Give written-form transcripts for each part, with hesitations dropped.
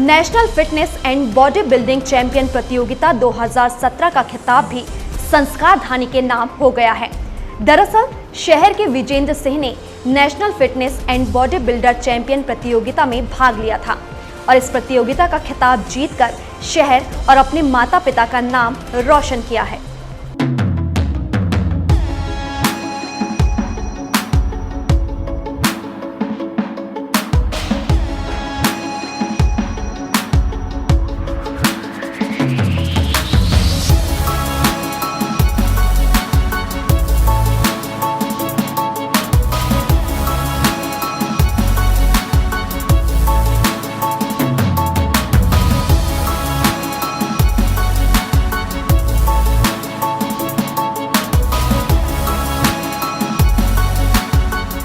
National fitness and body building champion प्रतियोगिता 2017 का खिताब भी संस्कार धानी के नाम हो गया है। दरअसल शहर के विजेंद्र सिंह ने national fitness and body builder champion प्रतियोगिता में भाग लिया था और इस प्रतियोगिता का खिताब जीतकर शहर और अपने माता पिता का नाम रोशन किया है।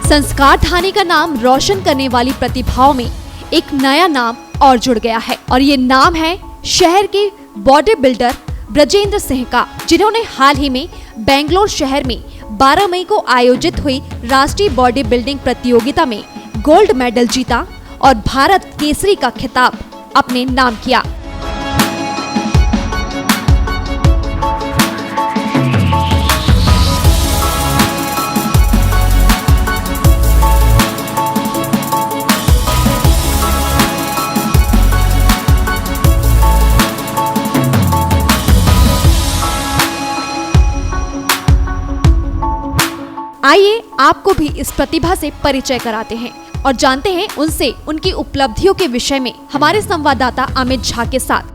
संस्कार धानी का नाम रोशन करने वाली प्रतिभाओं में एक नया नाम और जुड़ गया है और ये नाम है शहर के बॉडी बिल्डर ब्रजेंद्र सिंह का, जिन्होंने हाल ही में बेंगलोर शहर में 12 मई को आयोजित हुई राष्ट्रीय बॉडी बिल्डिंग प्रतियोगिता में गोल्ड मेडल जीता और भारत केसरी का खिताब अपने नाम किया। आइए आपको भी इस प्रतिभा से परिचय कराते हैं और जानते हैं उनसे उनकी उपलब्धियों के विषय में हमारे संवाददाता अमित झा के साथ।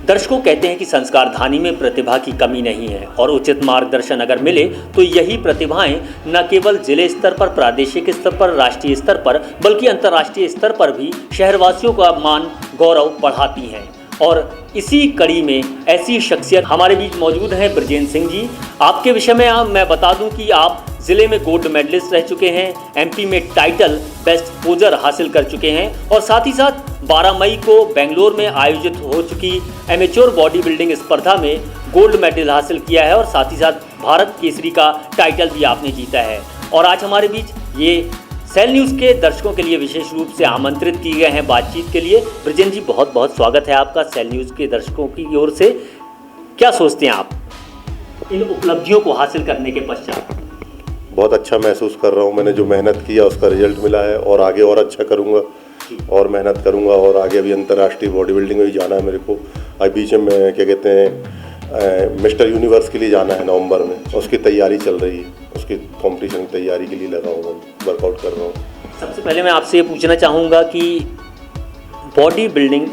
दर्शकों कहते हैं कि संस्कार धानी में प्रतिभा की कमी नहीं है और उचित मार्गदर्शन अगर मिले तो यही प्रतिभाएं न केवल जिले स्तर पर, प्रादेशिक स्तर पर, राष्ट्रीय स्तर पर बल्कि अंतर्राष्ट्रीय स्तर पर भी शहरवासियों का मान गौरव बढ़ाती हैं। और इसी कड़ी में ऐसी शख्सियत हमारे बीच मौजूद हैं ब्रजेंद्र सिंह जी। आपके विषय में मैं बता दूं कि आप जिले में गोल्ड मेडलिस्ट रह चुके हैं, एमपी में टाइटल बेस्ट पोजर हासिल कर चुके हैं और साथ ही साथ 12 मई को बेंगलोर में आयोजित हो चुकी एमेच्योर बॉडी बिल्डिंग स्पर्धा में गोल्ड मेडल हासिल किया है और साथ ही साथ भारत केसरी का टाइटल भी आपने जीता है। और आज हमारे बीच ये सेल न्यूज़ के दर्शकों के लिए विशेष रूप से आमंत्रित किए गए हैं बातचीत के लिए। ब्रजेंद्र जी, बहुत बहुत स्वागत है आपका सेल न्यूज़ के दर्शकों की ओर से। क्या सोचते हैं आप इन उपलब्धियों को हासिल करने के पश्चात? बहुत अच्छा महसूस कर रहा हूँ। मैंने जो मेहनत किया उसका रिजल्ट मिला है और आगे और अच्छा करूँगा और मेहनत करूँगा और आगे अभी अंतर्राष्ट्रीय बॉडी बिल्डिंग में भी जाना है मेरे को। अभी बीच में क्या कहते हैं मिस्टर यूनिवर्स के लिए जाना है नवंबर में, उसकी तैयारी चल रही है। उसकी कंपटीशन की तैयारी के लिए लगा हुआ हूँ, वर्कआउट कर रहा हूँ। सबसे पहले मैं आपसे ये पूछना चाहूँगा कि बॉडी बिल्डिंग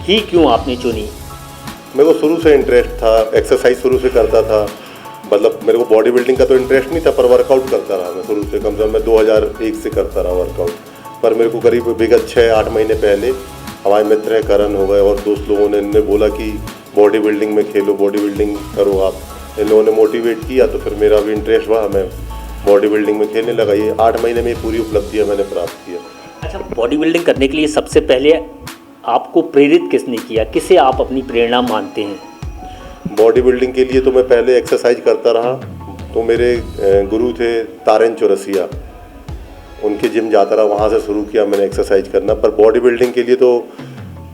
ही क्यों आपने चुनी? मेरे को शुरू से इंटरेस्ट था, एक्सरसाइज शुरू से करता था। मतलब मेरे को बॉडी बिल्डिंग का तो इंटरेस्ट नहीं था पर वर्कआउट करता रहा मैं शुरू से। कम से कम मैं 2001 से करता रहा वर्कआउट। पर मेरे को करीब विगत 6-8 महीने पहले हमारे मित्र हैं करण हो गए और दोस्त लोगों ने बोला कि बॉडी बिल्डिंग में खेलो, बॉडी बिल्डिंग करो आप। इन लोगों ने मोटिवेट किया तो फिर मेरा भी इंटरेस्ट हुआ, मैं बॉडी बिल्डिंग में खेलने लगा। ये 8 महीने में पूरी उपलब्धियाँ मैंने प्राप्त किया। अच्छा, बॉडी बिल्डिंग करने के लिए सबसे पहले आपको प्रेरित किसने किया? किसे आप अपनी प्रेरणा मानते हैं? बॉडी बिल्डिंग के लिए तो मैं पहले एक्सरसाइज करता रहा। तो मेरे गुरु थे तारेन चौरसिया, उनके जिम जाता रहा, वहाँ से शुरू किया मैंने एक्सरसाइज करना। पर बॉडी बिल्डिंग के लिए तो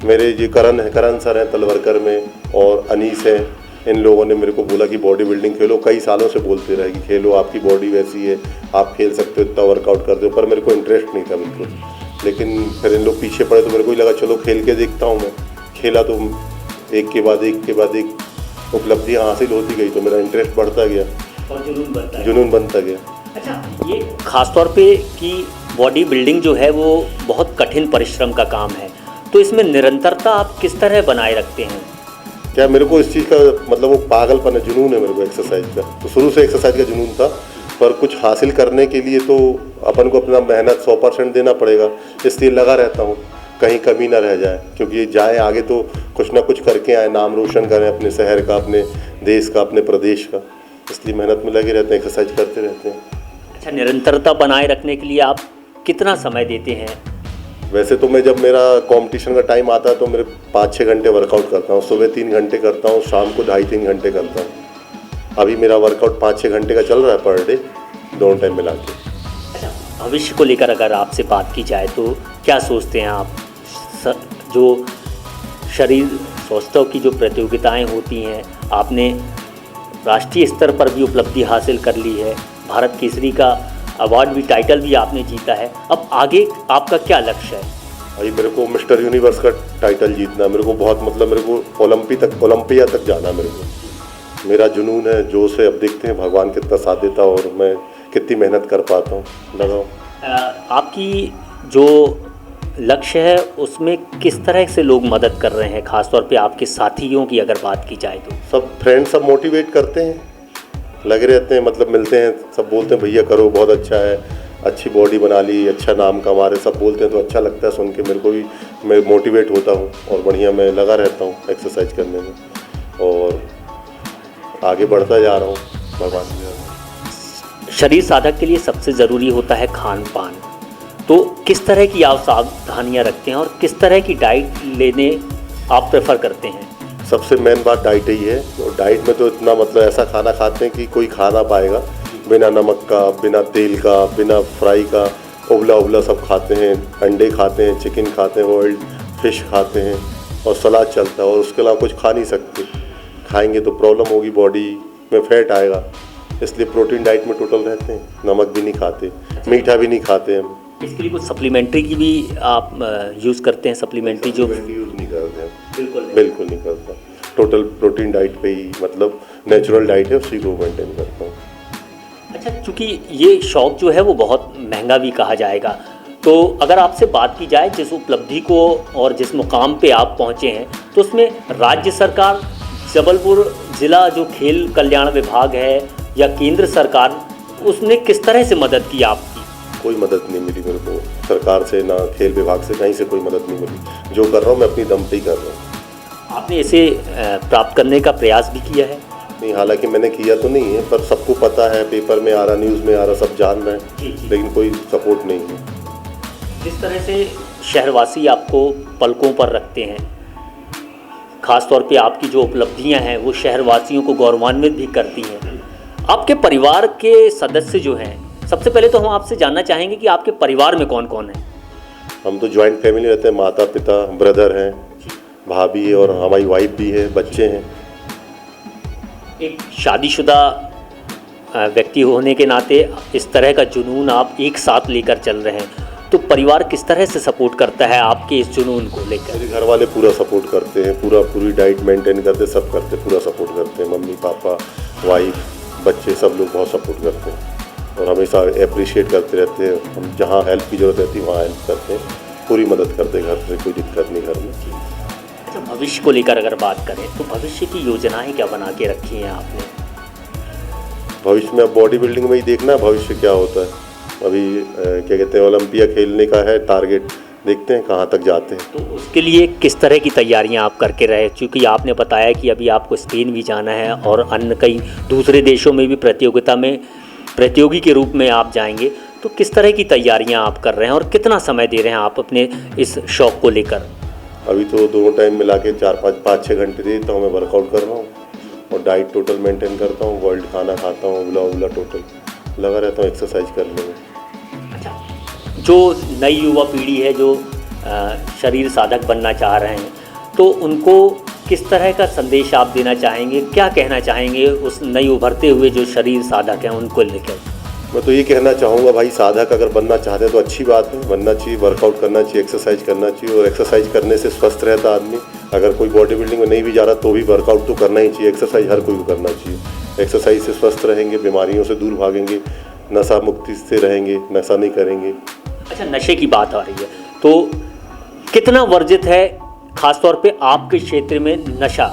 मेरे ये करण सर हैं तलवरकर में और अनीस हैं, इन लोगों ने मेरे को बोला कि बॉडी बिल्डिंग खेलो। कई सालों से बोलते रहे कि खेलो, आपकी बॉडी वैसी है, आप खेल सकते हो, इतना वर्कआउट करते हो। पर मेरे को इंटरेस्ट नहीं था बिल्कुल। लेकिन फिर इन लोग पीछे पड़े तो मेरे को ही लगा चलो खेल के देखता हूँ। मैं खेला तो एक के बाद एक उपलब्धियाँ हासिल होती गई तो मेरा इंटरेस्ट बढ़ता गया और जुनून बनता गया। अच्छा, ये खासतौर पे कि बॉडी बिल्डिंग जो है वो बहुत कठिन परिश्रम का काम है, तो इसमें निरंतरता आप किस तरह बनाए रखते हैं? क्या मेरे को इस चीज़ का मतलब वो पागलपन है, जुनून है मेरे को एक्सरसाइज का। तो शुरू से एक्सरसाइज का जुनून था। पर कुछ हासिल करने के लिए तो अपन को अपना मेहनत 100% देना पड़ेगा, इसलिए लगा रहता हूँ कहीं कमी ना रह जाए। क्योंकि जाए आगे तो कुछ ना कुछ करके आए, नाम रोशन करें अपने शहर का, अपने देश का, अपने प्रदेश का। इसलिए मेहनत में लगे रहते हैं, एक्सरसाइज करते रहते हैं। अच्छा, निरंतरता बनाए रखने के लिए आप कितना समय देते हैं? वैसे तो मैं जब मेरा कंपटीशन का टाइम आता है तो मेरे 5-6 घंटे वर्कआउट करता हूँ। सुबह 3 घंटे करता हूँ, शाम को 2.5-3 घंटे करता हूँ। अभी मेरा वर्कआउट 5-6 घंटे का चल रहा है पर डे, दोनों टाइम मिला के। अच्छा, भविष्य को लेकर अगर आपसे बात की जाए तो क्या सोचते हैं आप? जो शरीर सौष्ठव की जो प्रतियोगिताएं होती हैं, आपने राष्ट्रीय स्तर पर भी उपलब्धि हासिल कर ली है, भारत केसरी का अवार्ड भी, टाइटल भी आपने जीता है। अब आगे आपका क्या लक्ष्य है? भाई मेरे को मिस्टर यूनिवर्स का टाइटल जीतना, मेरे को बहुत मतलब मेरे को ओलंपिया तक जाना। मेरा जुनून है, जोश है। अब देखते हैं भगवान कितना साथ देता और मैं कितनी मेहनत कर पाता हूँ। लगाओ। आपकी जो लक्ष्य है उसमें किस तरह से लोग मदद कर रहे हैं, खासतौर पे आपके साथियों की अगर बात की जाए तो? सब फ्रेंड सब मोटिवेट करते हैं, लगे रहते हैं, मतलब मिलते हैं, सब बोलते हैं भैया करो, बहुत अच्छा है, अच्छी बॉडी बना ली, अच्छा नाम कमा रहे, सब बोलते हैं तो अच्छा लगता है सुन के। मेरे को भी, मैं मोटिवेट होता हूँ और बढ़िया मैं लगा रहता हूँ एक्सरसाइज करने में और आगे बढ़ता जा रहा हूँ भगवान की। शरीर साधक के लिए सबसे ज़रूरी होता है खान पान, तो किस तरह की आप सावधानियाँ रखते हैं और किस तरह की डाइट लेने आप प्रेफर करते हैं? सबसे मेन बात डाइट ही है। और डाइट में तो इतना मतलब ऐसा खाना खाते हैं कि कोई खा ना पाएगा, बिना नमक का, बिना तेल का, बिना फ्राई का, उबला सब खाते हैं। अंडे खाते हैं, चिकन खाते हैं, ऑयल्ड फिश खाते हैं और सलाद चलता है और उसके अलावा कुछ खा नहीं सकते। खाएंगे तो प्रॉब्लम होगी, बॉडी में फैट आएगा, इसलिए प्रोटीन डाइट में टोटल रहते हैं। नमक भी नहीं खाते, मीठा भी नहीं खाते हम। इसके लिए कुछ सप्लीमेंट्री की भी आप यूज़ करते हैं? सप्लीमेंट्री जो यूज़ नहीं करते हैं, बिल्कुल नहीं करता। टोटल प्रोटीन डाइट पे ही, मतलब नेचुरल डाइट है, उसी को मेंटेन करता हूँ। अच्छा, चूँकि ये शौक़ जो है वो बहुत महंगा भी कहा जाएगा, तो अगर आपसे बात की जाए जिस उपलब्धि को और जिस मुकाम पे आप पहुँचे हैं, तो उसमें राज्य सरकार, जबलपुर ज़िला जो खेल कल्याण विभाग है या केंद्र सरकार, उसने किस तरह से मदद की आपकी? कोई मदद नहीं मिली मेरे को सरकार से, ना खेल विभाग से, कहीं से कोई मदद नहीं मिली। जो कर रहा हूँ मैं अपनी दम पे ही कर रहा हूँ। आपने इसे प्राप्त करने का प्रयास भी किया है? नहीं, हालांकि मैंने किया तो नहीं है, पर सबको पता है, पेपर में आ रहा, न्यूज़ में आ रहा, सब जान रहे हैं, लेकिन कोई सपोर्ट नहीं है। जिस तरह से शहरवासी आपको पलकों पर रखते हैं, ख़ास तौर पे आपकी जो उपलब्धियां हैं वो शहरवासियों को गौरवान्वित भी करती हैं। आपके परिवार के सदस्य जो हैं, सबसे पहले तो हम आपसे जानना चाहेंगे कि आपके परिवार में कौन कौन है? हम तो जॉइंट फैमिली रहते हैं, माता पिता, ब्रदर हैं, भाभी है और हमारी वाइफ भी है, बच्चे हैं। एक शादीशुदा व्यक्ति होने के नाते इस तरह का जुनून आप एक साथ लेकर चल रहे हैं, तो परिवार किस तरह से सपोर्ट करता है आपके इस जुनून को लेकर? मेरे घर वाले पूरा सपोर्ट करते हैं, पूरी डाइट मेंटेन करते, सब करते, पूरा सपोर्ट करते हैं। मम्मी पापा, वाइफ, बच्चे, सब लोग बहुत सपोर्ट करते हैं और हमेशा अप्रिशिएट करते रहते हैं। हम जहाँ हेल्प की ज़रूरत रहती है वहाँ हेल्प करते हैं, पूरी मदद करते हैं, घर से कोई दिक्कत नहीं घर में। अच्छा, भविष्य को लेकर अगर बात करें तो भविष्य की योजनाएं क्या बना के रखी हैं आपने? भविष्य में अब बॉडी बिल्डिंग में ही देखना है भविष्य क्या होता है। अभी क्या कहते हैं, ओलंपिया खेलने का है टारगेट, देखते हैं कहाँ तक जाते हैं। तो उसके लिए किस तरह की तैयारियां आप करके रहे? क्योंकि आपने बताया कि अभी आपको स्पेन भी जाना है और अन्य कई दूसरे देशों में भी प्रतियोगिता में प्रतियोगी के रूप में आप जाएंगे, तो किस तरह की तैयारियां आप कर रहे हैं और कितना समय दे रहे हैं आप अपने इस शौक़ को लेकर? अभी तो दोनों टाइम मिला के 4-5-6 घंटे देता हूँ मैं, वर्कआउट कर रहा हूँ और डाइट टोटल मेंटेन करता हूँ, वर्ल्ड खाना खाता हूँ, उबला टोटल लगा रहता हूँ एक्सरसाइज करने में। अच्छा, जो नई युवा पीढ़ी है जो शरीर साधक बनना चाह रहे हैं, तो उनको किस तरह का संदेश आप देना चाहेंगे, क्या कहना चाहेंगे उस नई उभरते हुए जो शरीर साधक हैं उनको लेकर? मैं तो ये कहना चाहूँगा भाई, साधक अगर बनना चाहते हैं तो अच्छी बात है, बनना चाहिए, वर्कआउट करना चाहिए, एक्सरसाइज करना चाहिए और एक्सरसाइज करने से स्वस्थ रहता आदमी। अगर कोई बॉडी बिल्डिंग में नहीं भी जा रहा तो भी वर्कआउट तो करना ही चाहिए, एक्सरसाइज हर कोई को करना चाहिए। एक्सरसाइज से स्वस्थ रहेंगे, बीमारियों से दूर भागेंगे, नशा मुक्ति से रहेंगे, नशा नहीं करेंगे। अच्छा, नशे की बात आ रही है तो कितना वर्जित है खासतौर पे आपके क्षेत्र में नशा?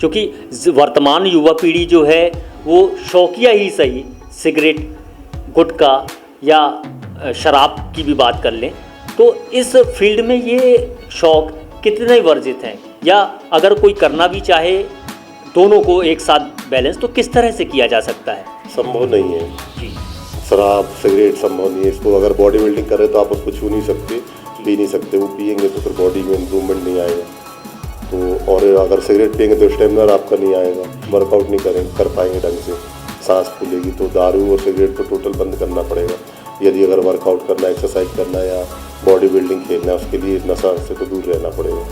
क्योंकि वर्तमान युवा पीढ़ी जो है वो शौकिया ही सही, सिगरेट, गुटखा या शराब की भी बात कर लें, तो इस फील्ड में ये शौक़ कितने वर्जित हैं, या अगर कोई करना भी चाहे दोनों को एक साथ बैलेंस, तो किस तरह से किया जा सकता है? संभव नहीं है जी। शराब सिगरेट संभव नहीं है। इसको अगर बॉडी बिल्डिंग कर रहे तो आप उसको छू नहीं सकते, पी नहीं सकते। वो पियेंगे तो फिर बॉडी में इम्प्रूवमेंट नहीं आएगा। तो और अगर सिगरेट पियेंगे तो स्टेमिना आपका नहीं आएगा, वर्कआउट नहीं कर पाएंगे ढंग से, सांस फूलेगी। तो दारू और सिगरेट तो टोटल बंद करना पड़ेगा यदि अगर वर्कआउट करना, एक्सरसाइज करना या बॉडी बिल्डिंग खेलना है, उसके लिए नशा से तो दूर रहना पड़ेगा।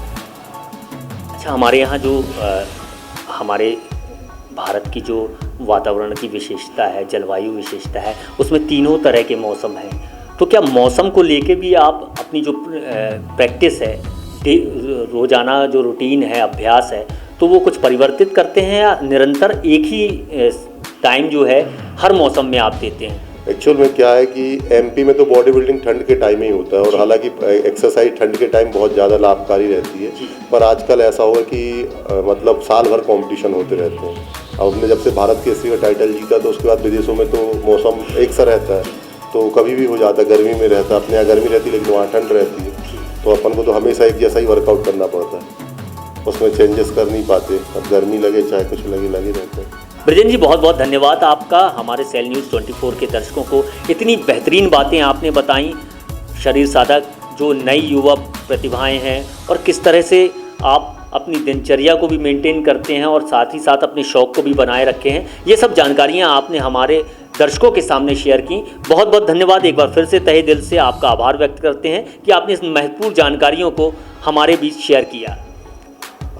अच्छा, हमारे यहाँ जो हमारे भारत की जो वातावरण की विशेषता है, जलवायु विशेषता है, उसमें तीनों तरह के मौसम हैं। तो क्या मौसम को लेके भी आप अपनी जो प्रैक्टिस है, रोज़ाना जो रूटीन है, अभ्यास है, तो वो कुछ परिवर्तित करते हैं या निरंतर एक ही टाइम जो है हर मौसम में आप देते हैं? एक्चुअल में क्या है कि एमपी में तो बॉडी बिल्डिंग ठंड के टाइम ही होता है और हालांकि एक्सरसाइज ठंड के टाइम बहुत ज़्यादा लाभकारी रहती है, पर आजकल ऐसा होगा कि मतलब साल भर कंपटीशन होते रहते हैं। अब हमने जब से भारत केसरी का टाइटल जीता तो उसके बाद विदेशों में तो मौसम एक सा रहता है, तो कभी भी हो जाता है, गर्मी में रहता है। अपने यहाँ गर्मी रहती है लेकिन वहाँ ठंड रहती है, तो अपन को तो हमेशा एक जैसा ही वर्कआउट करना पड़ता है, उसमें चेंजेस कर नहीं पाते। अब गर्मी लगे चाहे कुछ लगे, लगे रहते हैं। ब्रजेंद्र जी, बहुत बहुत धन्यवाद आपका। हमारे सेल न्यूज़ 24 के दर्शकों को इतनी बेहतरीन बातें आपने बताई, शरीर साधक जो नई युवा प्रतिभाएं हैं और किस तरह से आप अपनी दिनचर्या को भी मेंटेन करते हैं और साथ ही साथ अपने शौक़ को भी बनाए रखे हैं, ये सब जानकारियां आपने हमारे दर्शकों के सामने शेयर की। बहुत बहुत धन्यवाद। एक बार फिर से तहे दिल से आपका आभार व्यक्त करते हैं कि आपने इस महत्वपूर्ण जानकारियों को हमारे बीच शेयर किया।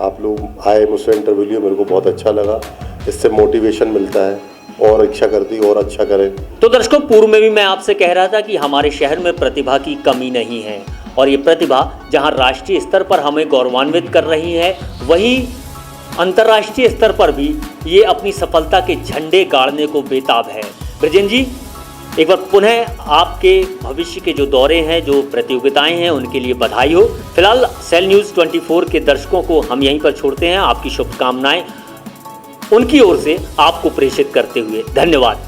आप लोग आए, मुझसे इंटरव्यू लिए, मेरे को बहुत अच्छा लगा। इससे मोटिवेशन मिलता है और इच्छा करती और अच्छा करें। तो दर्शकों, पूर्व में भी मैं आपसे कह रहा था कि हमारे शहर में प्रतिभा की कमी नहीं है और ये प्रतिभा जहां राष्ट्रीय स्तर पर हमें गौरवान्वित कर रही है, वहीं अंतर्राष्ट्रीय स्तर पर भी ये अपनी सफलता के झंडे गाड़ने को बेताब है। ब्रजेंद्र जी, एक बार पुनः आपके भविष्य के जो दौरे हैं, जो प्रतियोगिताएं हैं, उनके लिए बधाई हो। फिलहाल सेल न्यूज़ 24 के दर्शकों को हम यहीं पर छोड़ते हैं। आपकी शुभकामनाएं उनकी ओर से आपको प्रेषित करते हुए धन्यवाद।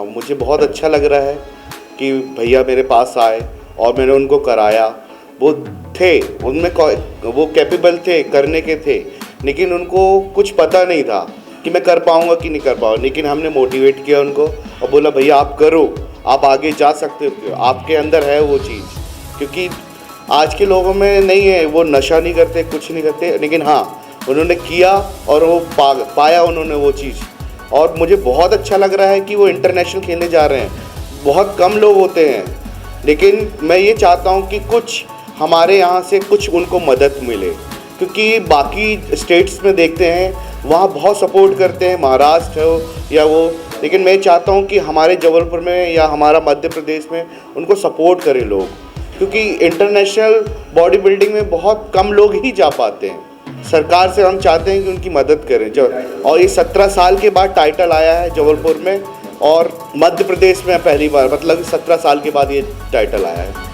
मुझे बहुत अच्छा लग रहा है कि भैया मेरे पास आए और मैंने उनको कराया। वो थे, उनमें वो कैपेबल थे, करने के थे, लेकिन उनको कुछ पता नहीं था कि मैं कर पाऊँगा कि नहीं कर पाऊँगा। लेकिन हमने मोटिवेट किया उनको और बोला भैया आप करो, आप आगे जा सकते हो, आपके अंदर है वो चीज़। क्योंकि आज के लोगों में नहीं है, वो नशा नहीं करते, कुछ नहीं करते, लेकिन हाँ उन्होंने किया और वो पाया उन्होंने वो चीज़। और मुझे बहुत अच्छा लग रहा है कि वो इंटरनेशनल खेलने जा रहे हैं। बहुत कम लोग होते हैं, लेकिन मैं ये चाहता हूँ कि कुछ हमारे यहाँ से कुछ उनको मदद मिले, क्योंकि बाकी स्टेट्स में देखते हैं वहाँ बहुत सपोर्ट करते हैं, महाराष्ट्र हो या वो, लेकिन मैं चाहता हूँ कि हमारे जबलपुर में या हमारा मध्य प्रदेश में उनको सपोर्ट करें लोग, क्योंकि इंटरनेशनल बॉडी बिल्डिंग में बहुत कम लोग ही जा पाते हैं। सरकार से हम चाहते हैं कि उनकी मदद करें। और ये 17 साल के बाद टाइटल आया है जबलपुर में और मध्य प्रदेश में पहली बार, मतलब 17 साल के बाद ये टाइटल आया है।